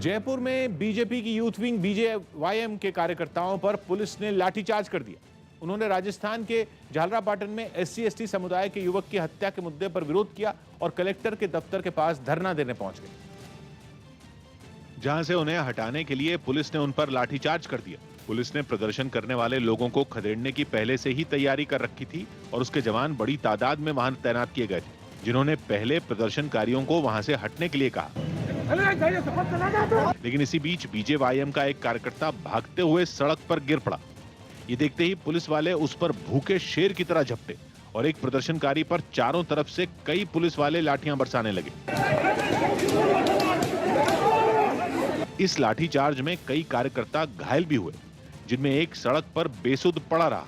जयपुर में बीजेपी की youth wing BJYM के कार्यकर्ताओं पर पुलिस ने लाठीचार्ज कर दिया। उन्होंने राजस्थान के झालरापाटन में SC/ST समुदाय के युवक की हत्या के मुद्दे पर विरोध किया और कलेक्टर के दफ्तर के पास धरना देने पहुंच गए, जहां से उन्हें हटाने के लिए पुलिस ने उन पर लाठीचार्ज कर दिया। पुलिस ने प्रदर्शन करने वाले लोगों को खदेड़ने की पहले से ही तैयारी कर रखी थी और उसके जवान बड़ी तादाद में वहां तैनात किए गए थे, जिन्होंने पहले प्रदर्शनकारियों को वहां से हटने के लिए कहा। लेकिन इसी बीच बीजेवाईएम का एक कार्यकर्ता भागते हुए सड़क पर गिर पड़ा। ये देखते ही पुलिस वाले उस पर भूखे शेर की तरह झपटे और एक प्रदर्शनकारी पर चारों तरफ से कई पुलिस वाले लाठियां बरसाने लगे। इस लाठीचार्ज में कई कार्यकर्ता घायल भी हुए, जिनमें एक सड़क पर बेसुध पड़ा रहा।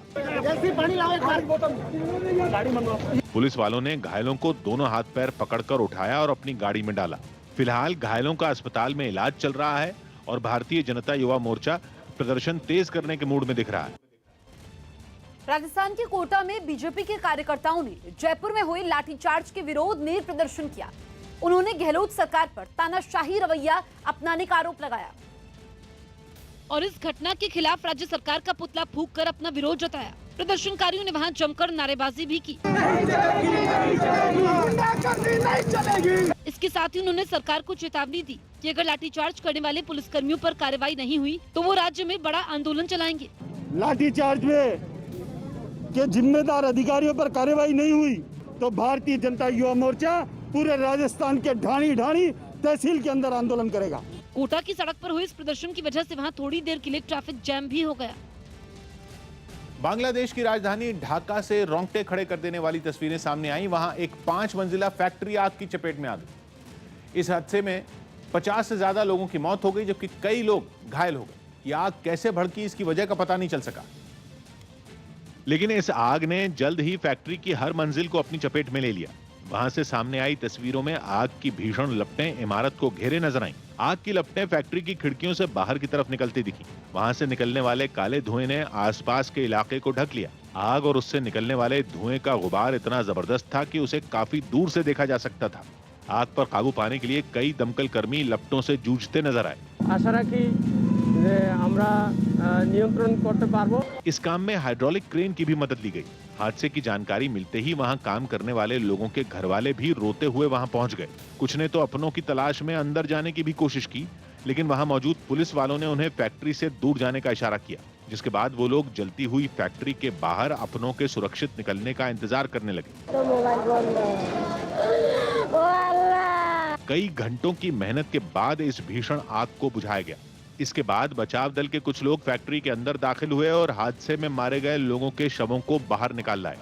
पुलिस वालों ने घायलों को दोनों हाथ पैर पकड़कर उठाया और अपनी गाड़ी में डाला। फिलहाल घायलों का अस्पताल में इलाज चल रहा है और भारतीय जनता युवा मोर्चा प्रदर्शन तेज करने के मूड में दिख रहा है। राजस्थान के कोटा में बीजेपी के कार्यकर्ताओं ने जयपुर में हुए लाठीचार्ज के विरोध में प्रदर्शन किया। उन्होंने गहलोत सरकार पर तानाशाही रवैया अपनाने का आरोप लगाया और इस घटना के खिलाफ राज्य सरकार का पुतला फूंक कर अपना विरोध जताया। प्रदर्शनकारियों ने वहां जमकर नारेबाजी भी की। इसके साथ ही उन्होंने सरकार को चेतावनी दी कि अगर लाठीचार्ज करने वाले पुलिसकर्मियों पर कार्रवाई नहीं हुई तो वो राज्य में बड़ा आंदोलन चलाएंगे। लाठीचार्ज में के जिम्मेदार अधिकारियों पर कार्रवाई नहीं हुई तो भारतीय जनता युवा मोर्चा पूरे राजस्थान के ढाणी तहसील के अंदर आंदोलन करेगा। कोटा की सड़क पर हुए इस प्रदर्शन की वजह से वहां थोड़ी देर के लिए ट्रैफिक जैम भी हो गया। बांग्लादेश की राजधानी ढाका से रोंगटे खड़े कर देने वाली तस्वीरें सामने आई। वहां एक 5 मंजिला फैक्ट्री आग की चपेट में आ गई। इस हादसे में 50 से ज्यादा लोगों की मौत हो गई, जबकि कई लोग घायल हो गए। यह आग कैसे भड़की, इसकी वजह का पता नहीं चल सका। लेकिन इस आग ने जल्द ही फैक्ट्री की हर मंजिल को अपनी चपेट में ले लिया। वहां से सामने आई तस्वीरों में आग की भीषण लपटें इमारत को घेरे नजर आईं। आग की लपटें फैक्ट्री की खिड़कियों से बाहर की तरफ निकलती दिखी। वहां से निकलने वाले काले धुएं ने आसपास के इलाके को ढक लिया। आग और उससे निकलने वाले धुएं का गुबार इतना जबरदस्त था कि उसे काफी दूर से देखा जा सकता था। आग पर काबू पाने के लिए कई दमकल कर्मी लपटों से जूझते नजर आए। आशा राखी আমরা नियंत्रण करते पारबो। इस काम में हाइड्रोलिक क्रेन की भी मदद ली गई। हादसे की जानकारी मिलते ही वहां काम करने वाले लोगों के घर वाले भी रोते हुए वहां पहुंच गए। कुछ ने तो अपनों की तलाश में अंदर जाने की भी कोशिश की, लेकिन वहां मौजूद पुलिस वालों ने उन्हें फैक्ट्री से दूर जाने का इशारा किया, जिसके बाद वो लोग जलती हुई फैक्ट्री के बाहर अपनों के सुरक्षित निकलने का इंतजार करने लगे। कई घंटों की मेहनत के बाद इस भीषण आग को बुझाया गया। इसके बाद बचाव दल के कुछ लोग फैक्ट्री के अंदर दाखिल हुए और हादसे में मारे गए लोगों के शवों को बाहर निकाल लाए।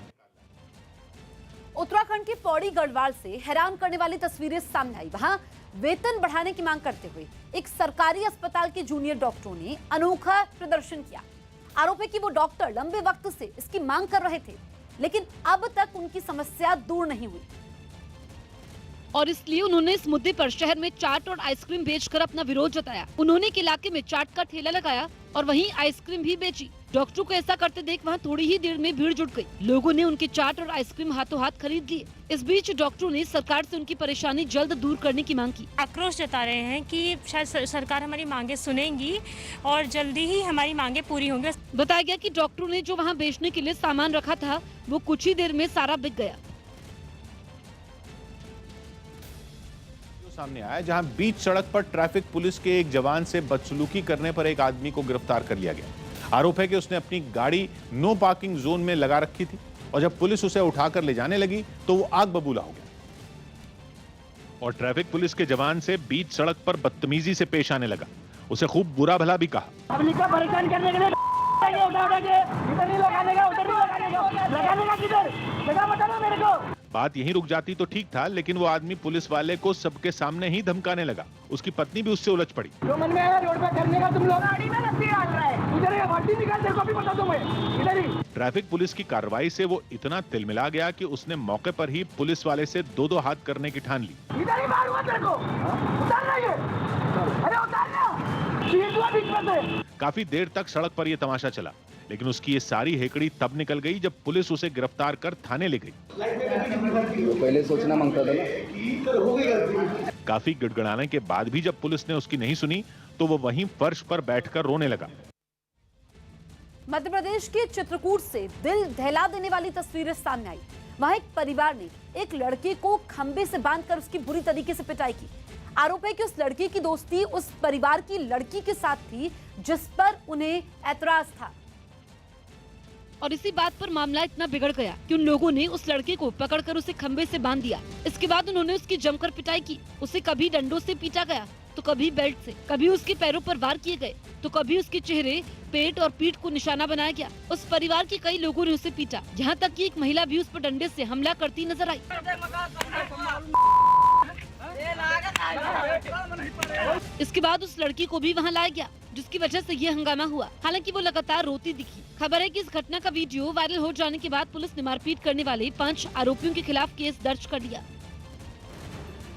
उत्तराखंड के पौड़ी गढ़वाल से हैरान करने वाली तस्वीरें सामने आई। वहां वेतन बढ़ाने की मांग करते हुए एक सरकारी अस्पताल के जूनियर डॉक्टरों ने अनोखा प्रदर्शन किया। आरोप है कि वो डॉक्टर लंबे वक्त से इसकी मांग कर रहे थे, लेकिन अब तक उनकी समस्या दूर नहीं हुई और इसलिए उन्होंने इस मुद्दे पर शहर में चाट और आइसक्रीम बेचकर अपना विरोध जताया। उन्होंने एक इलाके में चाट का ठेला लगाया और वहीं आइसक्रीम भी बेची। डॉक्टरों को ऐसा करते देख वहां थोड़ी ही देर में भीड़ जुट गई। लोगों ने उनके चाट और आइसक्रीम हाथों हाथ खरीद लिए। इस बीच डॉक्टरों ने सरकार से उनकी परेशानी जल्द दूर करने की मांग की। आक्रोश जता रहे हैं कि शायद सरकार हमारी मांगे सुनेगी और जल्दी ही हमारी मांगे पूरी होंगी। बताया गया कि डॉक्टरों ने जो वहाँ बेचने के लिए सामान रखा था वो कुछ ही देर में सारा बिक गया। सामने आया जहां बीच सड़क पर ट्रैफिक पुलिस के एक जवान से बदसलूकी करने पर एक आदमी को गिरफ्तार कर लिया गया। आरोप है कि उसने अपनी गाड़ी नो पार्किंग जोन में लगा रखी थी और जब पुलिस उसे उठाकर ले जाने लगी तो वो आग बबूला हो गया और ट्रैफिक पुलिस के जवान से बीच सड़क पर बदतमीजी से पेश आने लगा। उसे खूब बुरा भला भी कहा। बात यहीं रुक जाती तो ठीक था, लेकिन वो आदमी पुलिस वाले को सबके सामने ही धमकाने लगा। उसकी पत्नी भी उससे उलझ पड़ी। जो मन में आया रोड पे करने का तुम लोग गाड़ी में रस्सी डाल रहा है। इधर ये भर्ती निकाल, तेरे को भी बता दूं मैं। इधर ही ट्रैफिक पुलिस की कार्रवाई से वो इतना तिलमिला गया कि उसने मौके पर ही पुलिस वाले से दो हाथ करने की ठान ली। इधर ही मारूंगा तेरे को, उतारना ये, अरे उतारना। काफी देर तक सड़क पर यह तमाशा चला। लेकिन उसकी ये सारी हेकड़ी तब निकल गई जब पुलिस उसे गिरफ्तार कर थाने ले गई। पहले सोचना मांगता था ना। काफी गिड़गिड़ाने के बाद भी जब पुलिस ने उसकी नहीं सुनी तो वो वहीं फर्श पर बैठकर रोने लगा। मध्य प्रदेश के चित्रकूट से दिल दहला देने वाली तस्वीरें सामने आई। वहां एक परिवार ने एक लड़के को खंबे से बांधकर उसकी बुरी तरीके से पिटाई की। आरोप है कि उस लड़के की दोस्ती उस परिवार की लड़की के साथ थी जिस पर उन्हें ऐतराज था। और इसी बात पर मामला इतना बिगड़ गया कि उन लोगों ने उस लड़के को पकड़कर उसे खंबे से बांध दिया। इसके बाद उन्होंने उसकी जमकर पिटाई की। उसे कभी डंडों से पीटा गया तो कभी बेल्ट से, कभी उसके पैरों पर वार किए गए तो कभी उसके चेहरे, पेट और पीठ को निशाना बनाया गया। उस परिवार के कई लोगों ने उसे पीटा, यहाँ तक कि एक महिला भी उस पर डंडे से हमला करती नजर आई। इसके बाद उस लड़की को भी वहां लाया गया, जिसकी वजह से ये हंगामा हुआ। हालांकि वो लगातार रोती दिखी। खबर है कि इस घटना का वीडियो वायरल हो जाने के बाद पुलिस ने मारपीट करने वाले 5 आरोपियों के खिलाफ केस दर्ज कर लिया।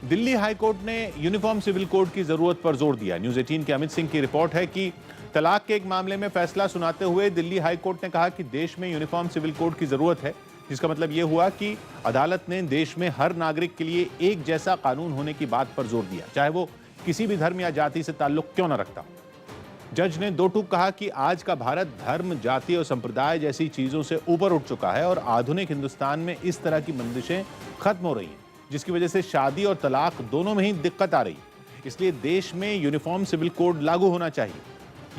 दिल्ली हाईकोर्ट ने यूनिफॉर्म सिविल कोड की जरूरत पर जोर दिया। न्यूज 18 के अमित सिंह की रिपोर्ट है कि तलाक के एक मामले में फैसला सुनाते हुए दिल्ली हाईकोर्ट ने कहा कि देश में यूनिफॉर्म सिविल कोड की जरूरत है, जिसका मतलब यह हुआ कि अदालत ने देश में हर नागरिक के लिए एक जैसा कानून होने की बात पर जोर दिया, चाहे वो किसी भी धर्म या जाति से ताल्लुक क्यों न रखता। जज ने दो टूक कहा कि आज का भारत धर्म, जाति और संप्रदाय जैसी चीजों से ऊपर उठ चुका है और आधुनिक हिंदुस्तान में इस तरह की बंदिशें खत्म हो रही हैं, जिसकी वजह से शादी और तलाक दोनों में ही दिक्कत आ रही। इसलिए देश में यूनिफॉर्म सिविल कोड लागू होना चाहिए।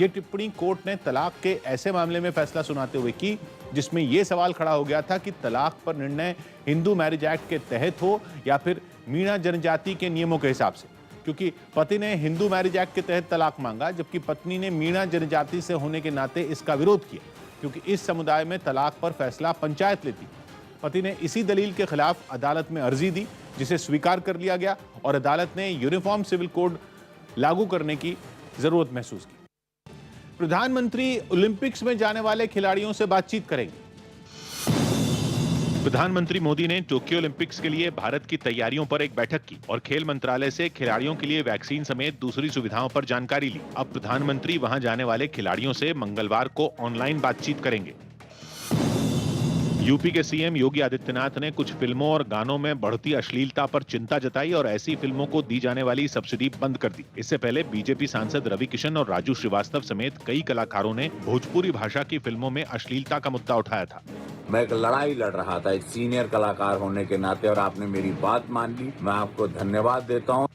यह टिप्पणी कोर्ट ने तलाक के ऐसे मामले में फैसला सुनाते हुए की जिसमें यह सवाल खड़ा हो गया था कि तलाक पर निर्णय हिंदू मैरिज एक्ट के तहत हो या फिर मीणा जनजाति के नियमों के हिसाब से, क्योंकि पति ने हिंदू मैरिज एक्ट के तहत तलाक मांगा जबकि पत्नी ने मीणा जनजाति से होने के नाते इसका विरोध किया, क्योंकि इस समुदाय में तलाक पर फैसला पंचायत लेती। पति ने इसी दलील के खिलाफ अदालत में अर्जी दी, जिसे स्वीकार कर लिया गया और अदालत ने यूनिफॉर्म सिविल कोड लागू करने की जरूरत महसूस की। प्रधानमंत्री ओलंपिक्स में जाने वाले खिलाड़ियों से बातचीत करेंगे। प्रधानमंत्री मोदी ने टोक्यो ओलंपिक्स के लिए भारत की तैयारियों पर एक बैठक की और खेल मंत्रालय से खिलाड़ियों के लिए वैक्सीन समेत दूसरी सुविधाओं पर जानकारी ली। अब प्रधानमंत्री वहां जाने वाले खिलाड़ियों से मंगलवार को ऑनलाइन बातचीत करेंगे। यूपी के सीएम योगी आदित्यनाथ ने कुछ फिल्मों और गानों में बढ़ती अश्लीलता पर चिंता जताई और ऐसी फिल्मों को दी जाने वाली सब्सिडी बंद कर दी। इससे पहले बीजेपी सांसद रवि किशन और राजू श्रीवास्तव समेत कई कलाकारों ने भोजपुरी भाषा की फिल्मों में अश्लीलता का मुद्दा उठाया था। मैं एक लड़ाई लड़ रहा था एक सीनियर कलाकार होने के नाते और आपने मेरी बात मान ली, मैं आपको धन्यवाद देता हूँ।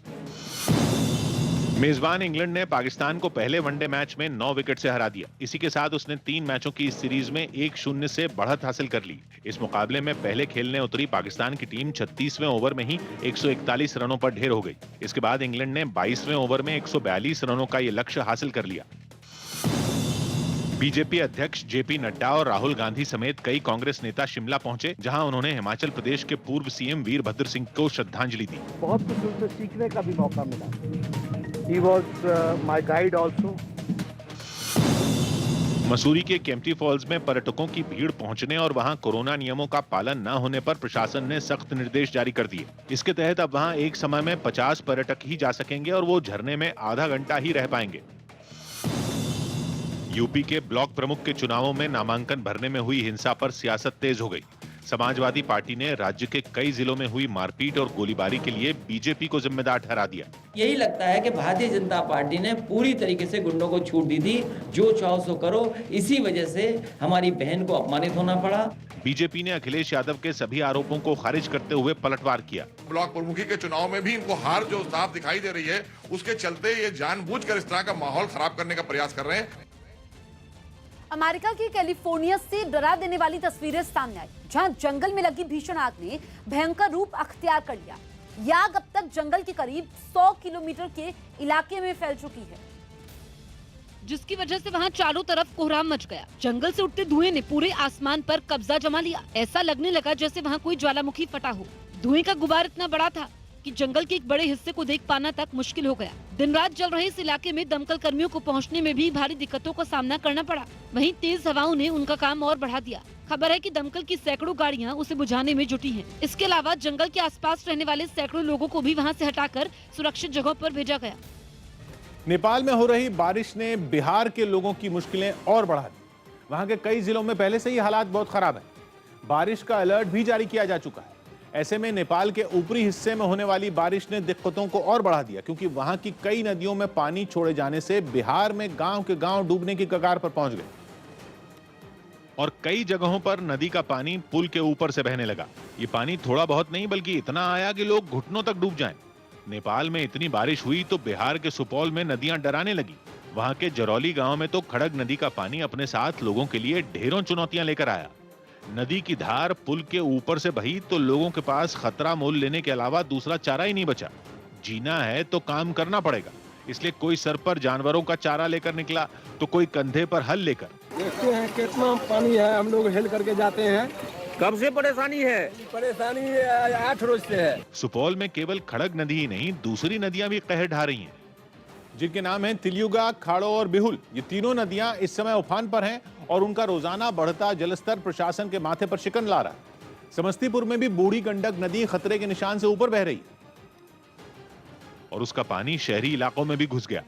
मेजबान इंग्लैंड ने पाकिस्तान को पहले वनडे मैच में 9 विकेट से हरा दिया। इसी के साथ उसने 3 मैचों की इस सीरीज में 1-0 से बढ़त हासिल कर ली। इस मुकाबले में पहले खेलने उतरी पाकिस्तान की टीम 36वें ओवर में ही 141 रनों पर ढेर हो गई। इसके बाद इंग्लैंड ने 22वें ओवर में 142 रनों का ये लक्ष्य हासिल कर लिया। बीजेपी अध्यक्ष जेपी नड्डा और राहुल गांधी समेत कई कांग्रेस नेता शिमला पहुंचे, जहां उन्होंने हिमाचल प्रदेश के पूर्व सीएम वीरभद्र सिंह को श्रद्धांजलि दी। बहुत कुछ उनसे सीखने का भी मौका मिला। He was my guide also. Mussoorie के केम्प्टी फॉल्स में पर्यटकों की भीड़ पहुंचने और वहां कोरोना नियमों का पालन न होने पर प्रशासन ने सख्त निर्देश जारी कर दिए। इसके तहत अब वहां एक समय में 50 पर्यटक ही जा सकेंगे और वो झरने में आधा घंटा ही रह पाएंगे। यूपी के ब्लॉक प्रमुख के चुनावों में नामांकन भरने में हुई हिंसा पर सियासत तेज हो गई। समाजवादी पार्टी ने राज्य के कई जिलों में हुई मारपीट और गोलीबारी के लिए बीजेपी को जिम्मेदार ठहरा दिया। यही लगता है कि भारतीय जनता पार्टी ने पूरी तरीके से गुंडों को छूट दी थी, जो चाहो सो करो। इसी वजह से हमारी बहन को अपमानित होना पड़ा। बीजेपी ने अखिलेश यादव के सभी आरोपों को खारिज करते हुए पलटवार किया। ब्लॉक प्रमुखी के चुनाव में भी इनको हार जो साफ दिखाई दे रही है, उसके चलते ये जानबूझकर इस तरह का माहौल खराब करने का प्रयास कर रहे हैं। अमेरिका की कैलिफोर्निया से डरा देने वाली तस्वीरें सामने आई, जहां जंगल में लगी भीषण आग ने भयंकर रूप अख्तियार कर लिया। यह आग अब तक जंगल के करीब 100 किलोमीटर के इलाके में फैल चुकी है, जिसकी वजह से वहां चारों तरफ कोहराम मच गया। जंगल से उठते धुएं ने पूरे आसमान पर कब्जा जमा लिया। ऐसा लगने लगा जैसे वहां कोई ज्वालामुखी फटा हो। धुएं का गुबार इतना बड़ा था कि जंगल के एक बड़े हिस्से को देख पाना तक मुश्किल हो गया। दिन रात जल रहे इस इलाके में दमकल कर्मियों को पहुंचने में भी भारी दिक्कतों का सामना करना पड़ा। वहीं तेज हवाओं ने उनका काम और बढ़ा दिया। खबर है कि दमकल की सैकड़ों गाड़ियां उसे बुझाने में जुटी हैं। इसके अलावा जंगल के आसपास रहने वाले सैकड़ों लोगों को भी वहां से हटाकर सुरक्षित जगहों पर भेजा गया। नेपाल में हो रही बारिश ने बिहार के लोगों की मुश्किलें और बढ़ा दी। वहां के कई जिलों में पहले से ही हालात बहुत खराब है। बारिश का अलर्ट भी जारी किया जा चुका है। ऐसे में नेपाल के ऊपरी हिस्से में होने वाली बारिश ने दिक्कतों को और बढ़ा दिया, क्योंकि वहां की कई नदियों में पानी छोड़े जाने से बिहार में गांव के गांव डूबने की कगार पर पहुंच गए और कई जगहों पर नदी का पानी पुल के ऊपर से बहने लगा। ये पानी थोड़ा बहुत नहीं बल्कि इतना आया कि लोग घुटनों तक डूब जाएं। नेपाल में इतनी बारिश हुई तो बिहार के सुपौल में नदियां डराने लगी। वहां के जरौली गांव में तो खड़ग नदी का पानी अपने साथ लोगों के लिए ढेरों चुनौतियां लेकर आया। नदी की धार पुल के ऊपर से बही तो लोगों के पास खतरा मोल लेने के अलावा दूसरा चारा ही नहीं बचा। जीना है तो काम करना पड़ेगा, इसलिए कोई सर पर जानवरों का चारा लेकर निकला तो कोई कंधे पर हल लेकर। देखते हैं कितना पानी है, हम लोग हेल करके जाते हैं। कब से परेशानी है? परेशानी 8 रोज से है। सुपौल में केवल खड़ग नदी ही नहीं, दूसरी नदियां भी कहर ढा रही हैं, जिनके नाम हैं तिलियुगा, खाड़ो और बिहुल। ये तीनों नदियां इस समय उफान पर हैं और उनका रोजाना बढ़ता जलस्तर प्रशासन के माथे पर शिकन ला रहा है। समस्तीपुर में भी बूढ़ी गंडक नदी खतरे के निशान से ऊपर बह रही है और उसका पानी शहरी इलाकों में भी घुस गया।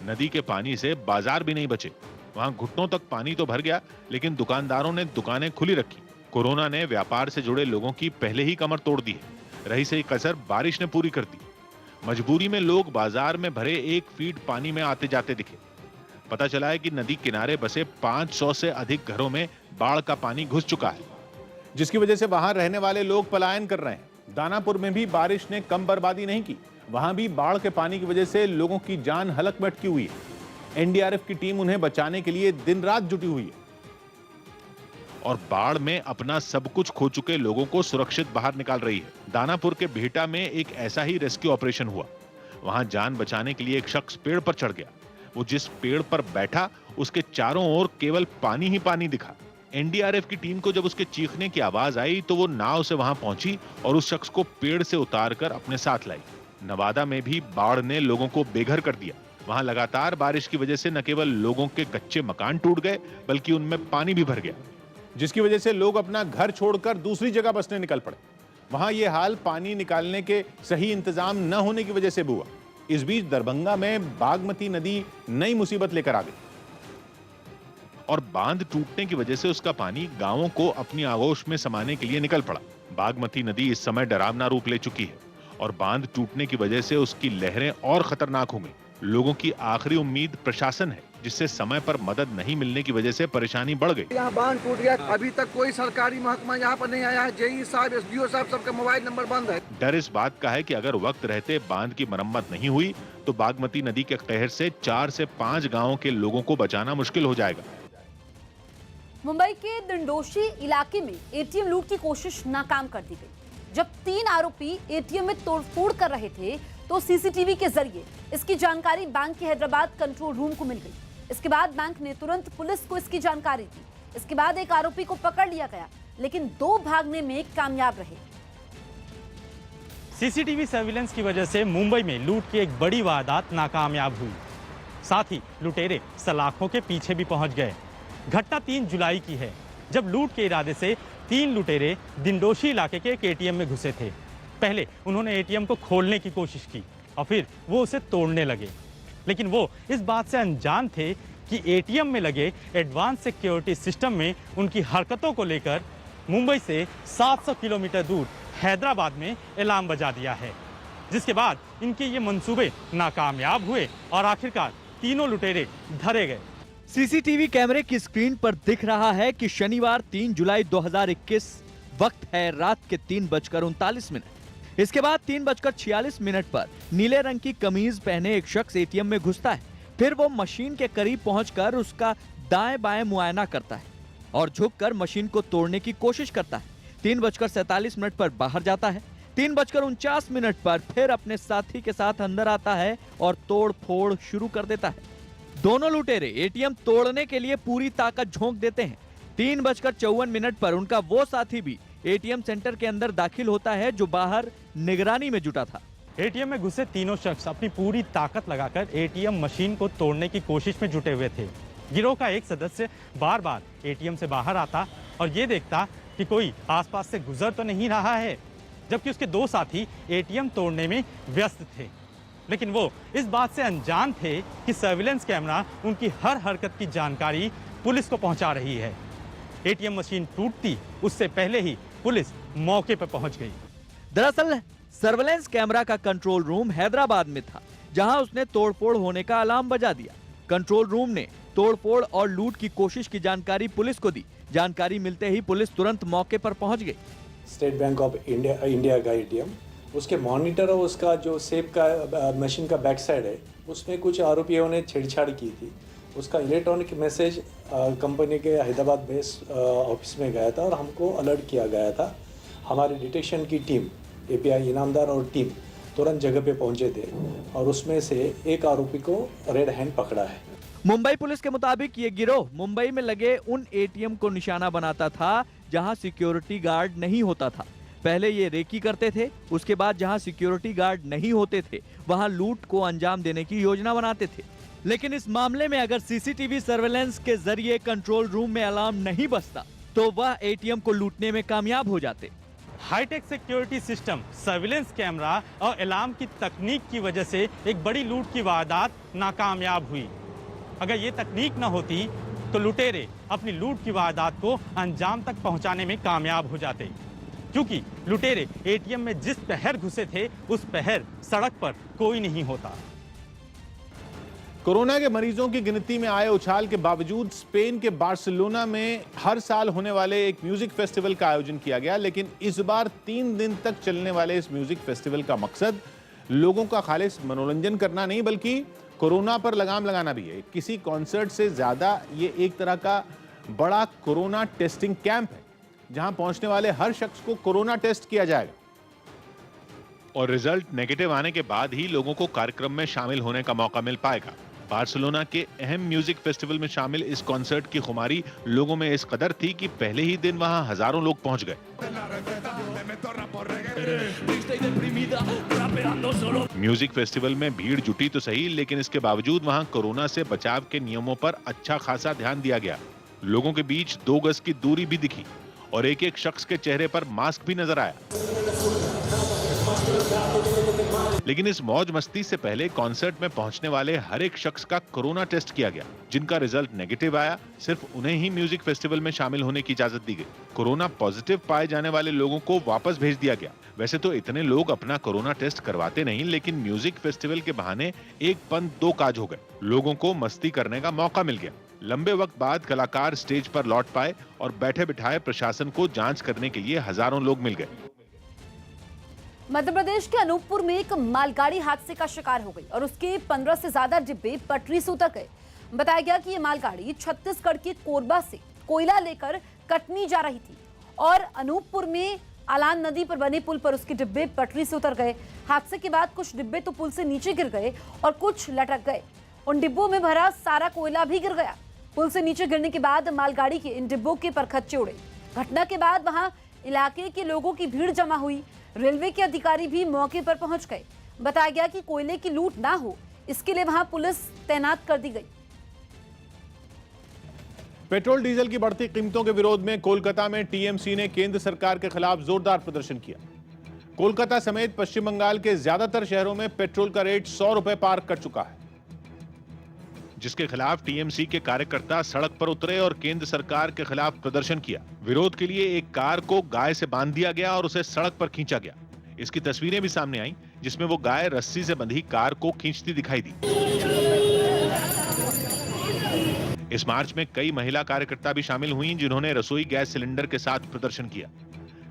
नदी के पानी से बाजार भी नहीं बचे। वहां घुटनों तक पानी तो भर गया, लेकिन दुकानदारों ने दुकानें खुली रखी। कोरोना ने व्यापार से जुड़े लोगों की पहले ही कमर तोड़ दी है। रही सही कसर बारिश ने पूरी कर दी। मजबूरी में लोग बाजार में भरे 1 फीट पानी में आते जाते दिखे। पता चला है कि नदी किनारे बसे 500 से अधिक घरों में बाढ़ का पानी घुस चुका है, जिसकी वजह से वहां रहने वाले लोग पलायन कर रहे हैं। दानापुर में भी बारिश ने कम बर्बादी नहीं की। वहां भी बाढ़ के पानी की वजह से लोगों की जान हलक में अटकी हुई है। एनडीआरएफ की टीम उन्हें बचाने के लिए दिन रात जुटी हुई है और बाढ़ में अपना सब कुछ खो चुके लोगों को सुरक्षित बाहर निकाल रही है। दानापुर के बिहटा में एक ऐसा ही रेस्क्यू ऑपरेशन हुआ। वहां जान बचाने के लिए एक शख्स पेड़ पर चढ़ गया। वो जिस पेड़ पर बैठा उसके चारों ओर केवल पानी ही पानी दिखा। एनडीआरएफ की टीम को जब उसके चीखने की आवाज आई तो वो नाव से वहां पहुंची और उस शख्स को पेड़ से उतारकर अपने साथ लाई। नवादा में भी बाढ़ ने लोगों को बेघर कर दिया। वहां लगातार बारिश की वजह से न केवल लोगों के कच्चे मकान टूट गए बल्कि उनमें पानी भी भर गया, जिसकी वजह से लोग अपना घर छोड़कर दूसरी जगह बसने निकल पड़े। वहां यह हाल पानी निकालने के सही इंतजाम न होने की वजह से हुआ। इस बीच दरभंगा में बागमती नदी नई मुसीबत लेकर आ गई और बांध टूटने की वजह से उसका पानी गांवों को अपनी आगोश में समाने के लिए निकल पड़ा। बागमती नदी इस समय डरावना रूप ले चुकी है और बांध टूटने की वजह से उसकी लहरें और खतरनाक हो गई। लोगों की आखिरी उम्मीद प्रशासन है, जिससे समय पर मदद नहीं मिलने की वजह से परेशानी बढ़ गई। यहाँ बांध टूट गया, अभी तक कोई सरकारी महकमा यहाँ पर नहीं आया है। जेई साहब, एसडीओ साहब, सबका मोबाइल नंबर बंद है। डर इस बात का है कि अगर वक्त रहते बांध की मरम्मत नहीं हुई तो बागमती नदी के कहर से 4 से 5 गांवों के लोगों को बचाना मुश्किल हो जाएगा। मुंबई के दिंडोशी इलाके में एटीएम लूट की कोशिश नाकाम कर दी गई। जब 3 आरोपी एटीएम में तोड़फोड़ कर रहे थे तो सीसीटीवी के जरिए इसकी जानकारी बैंक के हैदराबाद कंट्रोल रूम को मिल गई। इसके बाद बैंक ने तुरंत पुलिस को इसकी जानकारी दी। इसके बाद एक आरोपी को पकड़ लिया गया, लेकिन 2 भागने में कामयाब रहे। सीसीटीवी सर्विलेंस की वजह से मुंबई में लूट की एक बड़ी वारदात नाकामयाब हुई। साथ ही लुटेरे सलाखों के पीछे भी पहुंच गए। घटना 3 जुलाई की है, जब लूट के इरादे से 3 लुटेरे दिंडोशी इलाके के एक एटीएम में घुसे थे। पहले उन्होंने एटीएम को खोलने की कोशिश की और फिर वो उसे तोड़ने लगे, लेकिन वो इस बात से अनजान थे कि एटीएम में लगे एडवांस सिक्योरिटी सिस्टम में उनकी हरकतों को लेकर मुंबई से 700 किलोमीटर दूर हैदराबाद में अलार्म बजा दिया है। जिसके बाद इनके ये मंसूबे नाकामयाब हुए और आखिरकार तीनों लुटेरे धरे गए। सीसीटीवी कैमरे की स्क्रीन पर दिख रहा है कि शनिवार 3 जुलाई 2021 वक्त है रात के 3:39। इसके बाद 3:46 पर नीले रंग की कमीज पहने एक शख्स एटीएम में घुसता है। फिर वो मशीन के करीब पहुंचकर उसका दाएं बाएं मुआयना करता है और झुककर मशीन को तोड़ने की कोशिश करता है। 3:47 पर बाहर जाता है। 3:49 पर फिर अपने साथी के साथ अंदर आता है और तोड़ फोड़ शुरू कर देता है। दोनों लुटेरे एटीएम तोड़ने के लिए पूरी ताकत झोंक देते हैं। 3:54 पर उनका वो साथी भी एटीएम सेंटर के अंदर दाखिल होता है जो बाहर निगरानी में जुटा था। एटीएम में घुसे तीनों शख्स अपनी पूरी ताकत लगाकर एटीएम मशीन को तोड़ने की कोशिश में जुटे हुए थे। गिरोह का एक सदस्य बार बार एटीएम से बाहर आता और ये देखता कि कोई आसपास से गुजर तो नहीं रहा है, जबकि उसके 2 साथी एटीएम तोड़ने में व्यस्त थे। लेकिन वो इस बात से अनजान थे कि सर्विलेंस कैमरा उनकी हर हरकत की जानकारी पुलिस को पहुंचा रही है। एटीएम मशीन टूटती उससे पहले ही पुलिस मौके पर पहुंच गई। दरअसल सर्वेलेंस कैमरा का कंट्रोल रूम हैदराबाद में था, जहां उसने तोड़फोड़ होने का अलार्म बजा दिया। कंट्रोल रूम ने तोड़फोड़ और लूट की कोशिश की जानकारी पुलिस को दी। जानकारी मिलते ही पुलिस तुरंत मौके पर पहुंच गई। स्टेट बैंक ऑफ इंडिया का एटीएम, उसके मॉनिटर और उसका जो सेफ का मशीन का बैक साइड है, उसमें कुछ आरोपियों ने छेड़छाड़ की थी। उसका इलेक्ट्रॉनिक मैसेज कंपनी के हैदराबाद बेस ऑफिस में गया था और हमको अलर्ट किया गया था। हमारी डिटेक्शन की टीम, एपीआई इनामदार और टीम तुरंत जगह पे पहुंचे थे और उसमें से एक आरोपी को रेड हैंड पकड़ा है। मुंबई पुलिस के मुताबिक ये गिरोह मुंबई में लगे उन एटीएम को निशाना बनाता था जहां सिक्योरिटी गार्ड नहीं होता था। पहले ये रेकी करते थे, उसके बाद जहां सिक्योरिटी गार्ड नहीं होते थे वहां लूट को अंजाम देने की योजना बनाते थे। लेकिन इस मामले में अगर सीसीटीवी सर्वेलेंस के जरिए कंट्रोल रूम में अलार्म नहीं बजता तो वह एटीएम को लूटने में कामयाब हो जाते। Hi tech security system, surveillance camera और अलार्म की तकनीक की वजह से एक बड़ी लूट की वारदात नाकामयाब हुई। अगर ये तकनीक न होती तो लुटेरे अपनी लूट की वारदात को अंजाम तक पहुंचाने में कामयाब हो जाते, क्योंकि लुटेरे एटीएम में जिस पहर घुसे थे उस पहर सड़क पर कोई नहीं होता। कोरोना के मरीजों की गिनती में आए उछाल के बावजूद स्पेन के बार्सिलोना में हर साल होने वाले एक म्यूजिक फेस्टिवल का आयोजन किया गया, लेकिन इस बार 3 दिन तक चलने वाले इस म्यूजिक फेस्टिवल का मकसद लोगों का खालिस मनोरंजन करना नहीं बल्कि कोरोना पर लगाम लगाना भी है। किसी कॉन्सर्ट से ज्यादा ये एक तरह का बड़ा कोरोना टेस्टिंग कैंप है, जहां पहुंचने वाले हर शख्स को कोरोना टेस्ट किया जाएगा और रिजल्ट नेगेटिव आने के बाद ही लोगों को कार्यक्रम में शामिल होने का मौका मिल पाएगा। बार्सिलोना के अहम म्यूजिक फेस्टिवल में शामिल इस कॉन्सर्ट की खुमारी लोगों में इस कदर थी कि पहले ही दिन वहां हजारों लोग पहुंच गए। म्यूजिक फेस्टिवल में भीड़ जुटी तो सही, लेकिन इसके बावजूद वहां कोरोना से बचाव के नियमों पर अच्छा खासा ध्यान दिया गया। लोगों के बीच 2 गज की दूरी भी दिखी और एक शख्स के चेहरे पर मास्क भी नजर आया। लेकिन इस मौज मस्ती से पहले कॉन्सर्ट में पहुंचने वाले हर एक शख्स का कोरोना टेस्ट किया गया। जिनका रिजल्ट नेगेटिव आया, सिर्फ उन्हें ही म्यूजिक फेस्टिवल में शामिल होने की इजाजत दी गई। कोरोना पॉजिटिव पाए जाने वाले लोगों को वापस भेज दिया गया। वैसे तो इतने लोग अपना कोरोना टेस्ट करवाते नहीं, लेकिन म्यूजिक फेस्टिवल के बहाने एक पंथ 2 काज हो गए। लोगों को मस्ती करने का मौका मिल गया। लंबे वक्त बाद कलाकार स्टेज पर लौट पाए और बैठे बिठाए प्रशासन को जांच करने के लिए हजारों लोग मिल गए। मध्य प्रदेश के अनूपपुर में एक मालगाड़ी हादसे का शिकार हो गई और उसके 15 से ज्यादा डिब्बे पटरी से उतर गए। बताया गया कि यह मालगाड़ी छत्तीसगढ़ के कोरबा से कोयला लेकर कटनी जा रही थी और अनूपपुर में आलान नदी पर बने पुल पर उसके डिब्बे पटरी से उतर गए। हादसे के बाद कुछ डिब्बे तो पुल से नीचे गिर गए और कुछ लटक गए। उन डिब्बों में भरा सारा कोयला भी गिर गया। पुल से नीचे गिरने के बाद मालगाड़ी के इन डिब्बों के परखच्चे उड़े। घटना के बाद वहां इलाके के लोगों की भीड़ जमा हुई। रेलवे के अधिकारी भी मौके पर पहुंच गए। बताया गया कि कोयले की लूट ना हो, इसके लिए वहां पुलिस तैनात कर दी गई। पेट्रोल डीजल की बढ़ती कीमतों के विरोध में कोलकाता में टीएमसी ने केंद्र सरकार के खिलाफ जोरदार प्रदर्शन किया। कोलकाता समेत पश्चिम बंगाल के ज्यादातर शहरों में पेट्रोल का रेट 100 रुपए पार कर चुका है, जिसके खिलाफ टीएमसी के कार्यकर्ता सड़क पर उतरे और केंद्र सरकार के खिलाफ प्रदर्शन किया। विरोध के लिए एक कार को गाय से बांध दिया गया और उसे सड़क पर खींचा गया। इसकी तस्वीरें भी सामने आईं, जिसमें वो गाय रस्सी से बंधी कार को खींचती दिखाई दी। इस मार्च में कई महिला कार्यकर्ता भी शामिल हुई, जिन्होंने रसोई गैस सिलेंडर के साथ प्रदर्शन किया।